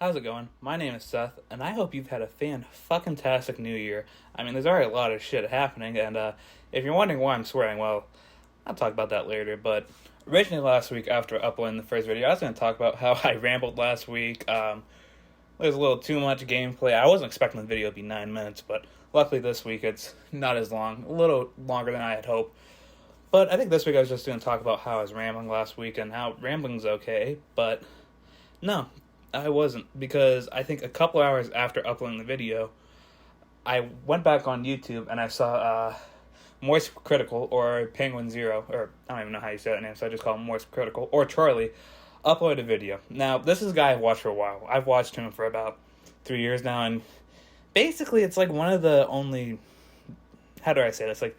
How's it going? My name is Seth, and I hope you've had a fan-fucking-tastic new year. I mean, there's already a lot of shit happening, and if you're wondering why I'm swearing, well, I'll talk about that later, but originally last week after uploading the first video, I was going to talk about how I rambled last week. There's a little too much gameplay. I wasn't expecting the video to be 9 minutes, but luckily this week it's not as long, a little longer than I had hoped. But I think this week I was just going to talk about how I was rambling last week and how rambling's okay, but no, I wasn't, because I think a couple hours after uploading the video, I went back on YouTube and I saw Moist Critical, or Penguin Zero, or I don't even know how you say that name, so I just call him Moist Critical, or Charlie, uploaded a video. Now, this is a guy I've watched for a while. I've watched him for about 3 years now, and basically it's like one of the only, how do I say this, like,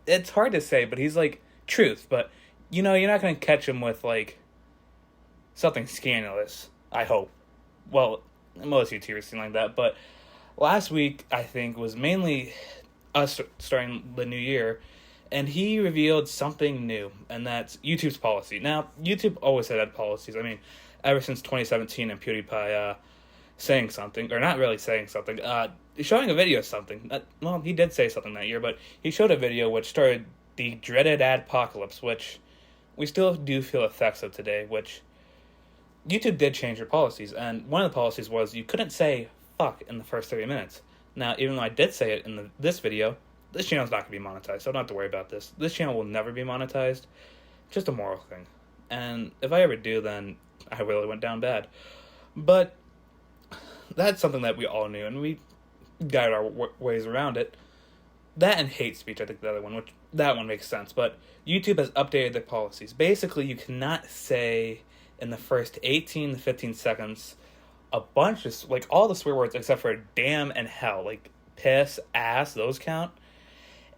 it's hard to say, but he's like truth, but you know, you're not going to catch him with like something scandalous, I hope. Well, most YouTubers seem like that, but last week, I think, was mainly us starting the new year, and he revealed something new, and that's YouTube's policy. Now, YouTube always had policies. I mean, ever since 2017 and PewDiePie saying something, or not really saying something, showing a video of something. Well, he did say something that year, but he showed a video which started the dreaded adpocalypse, which we still do feel effects of today, which YouTube did change their policies, and one of the policies was you couldn't say fuck in the first 30 minutes. Now, even though I did say it in this video, this channel's not going to be monetized, so I don't have to worry about this. This channel will never be monetized. Just a moral thing. And if I ever do, then I really went down bad. But that's something that we all knew, and we got our ways around it. That and hate speech, I think the other one, which that one makes sense. But YouTube has updated their policies. Basically, you cannot say in the first 18 to 15 seconds a bunch of, like, all the swear words except for damn and hell, like piss, ass, those count.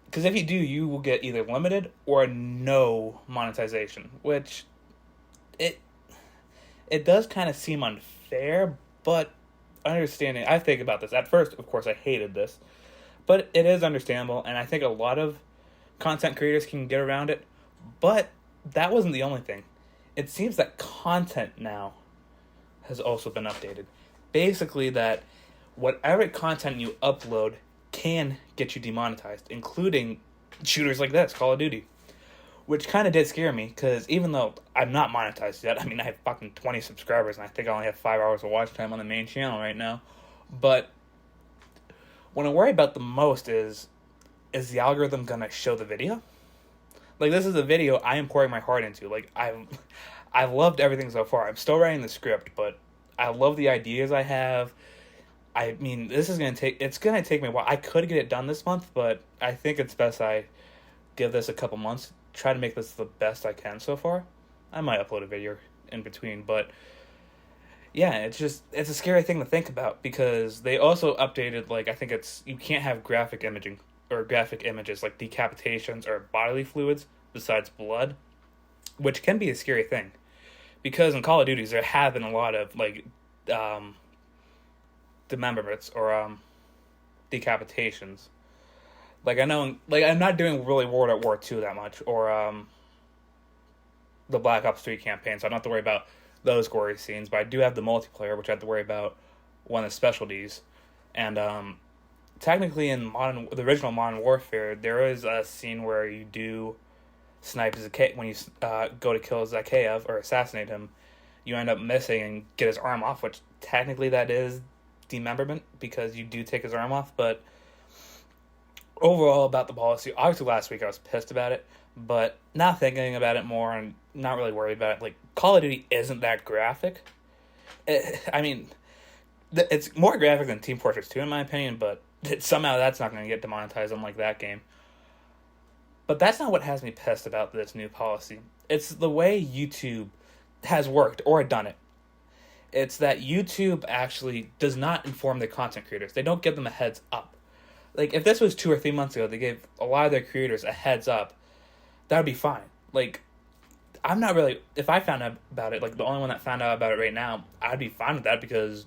Because if you do, you will get either limited or no monetization, which it does kind of seem unfair, but understanding, I think about this. At first, of course, I hated this, but it is understandable, and I think a lot of content creators can get around it, but that wasn't the only thing. It seems that content now has also been updated. Basically, that whatever content you upload can get you demonetized, including shooters like this, Call of Duty. Which kind of did scare me, because even though I'm not monetized yet, I mean, I have fucking 20 subscribers, and I think I only have 5 hours of watch time on the main channel right now. But what I worry about the most is the algorithm gonna show the video? Like, this is a video I am pouring my heart into. Like, I loved everything so far. I'm still writing the script, but I love the ideas I have. I mean, it's gonna take me a while. I could get it done this month, but I think it's best I give this a couple months, try to make this the best I can so far. I might upload a video in between, but yeah, it's a scary thing to think about, because they also updated, like, I think you can't have graphic imaging or graphic images like decapitations or bodily fluids besides blood, which can be a scary thing, because in Call of Duty there have been a lot of like dismemberments or decapitations. Like, I know, like, I'm not doing really World at War II that much, or the Black Ops 3 campaign, so I don't have to worry about those gory scenes, but I do have the multiplayer, which I have to worry about one of the specialties. And technically in the original Modern Warfare, there is a scene where you do snipe when you go to kill Zakhaev or assassinate him, you end up missing and get his arm off, which technically that is dememberment, because you do take his arm off. But overall, about the policy, obviously last week I was pissed about it, but now thinking about it more and not really worried about it, like, Call of Duty isn't that graphic. I mean, it's more graphic than Team Fortress 2 in my opinion, but somehow that's not going to get demonetized, unlike that game. But that's not what has me pissed about this new policy. It's the way YouTube has worked or done it. It's that YouTube actually does not inform their content creators. They don't give them a heads up. Like, if this was 2 or 3 months ago, they gave a lot of their creators a heads up, that would be fine. Like, I'm not really, if I found out about it, like, the only one that found out about it right now, I'd be fine with that, because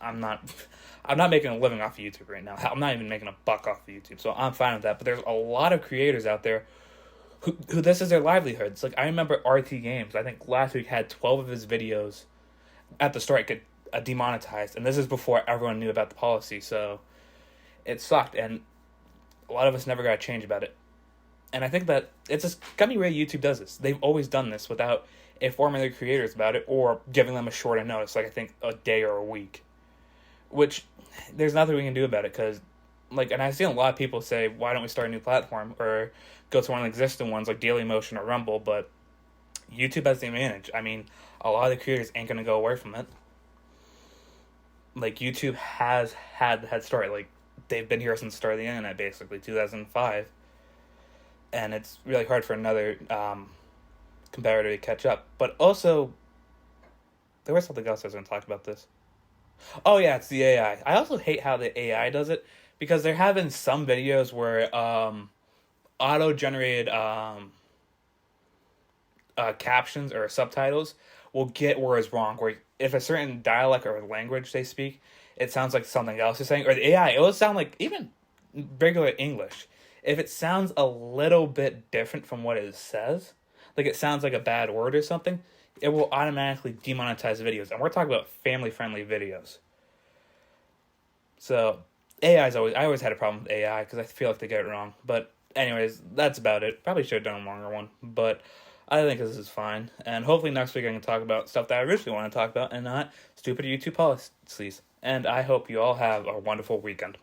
I'm not making a living off of YouTube right now. I'm not even making a buck off of YouTube, so I'm fine with that. But there's a lot of creators out there who this is their livelihood. It's like, I remember RT Games, I think last week had 12 of his videos at the start get demonetized, and this is before everyone knew about the policy, so it sucked, and a lot of us never got a change about it. And I think that it's a scummy way YouTube does this. They've always done this without informing their creators about it or giving them a shorter notice, like I think a day or a week. Which, there's nothing we can do about it, because, like, and I've seen a lot of people say, why don't we start a new platform or go to one of the existing ones like Dailymotion or Rumble, but YouTube has the advantage. I mean, a lot of the creators ain't going to go away from it. Like, YouTube has had the head start. Like, they've been here since the start of the internet, basically, 2005. And it's really hard for another competitor to catch up. But also, there was something else I was going to talk about this. Oh, yeah, it's the AI. I also hate how the AI does it, because there have been some videos where auto-generated captions or subtitles will get words wrong, where if a certain dialect or language they speak, it sounds like something else is saying, or the AI, it will sound like even regular English. If it sounds a little bit different from what it says, like it sounds like a bad word or something, it will automatically demonetize videos. And we're talking about family-friendly videos. So, I always had a problem with AI, because I feel like they get it wrong. But anyways, that's about it. Probably should have done a longer one, but I think this is fine. And hopefully next week I can talk about stuff that I originally want to talk about and not stupid YouTube policies. And I hope you all have a wonderful weekend.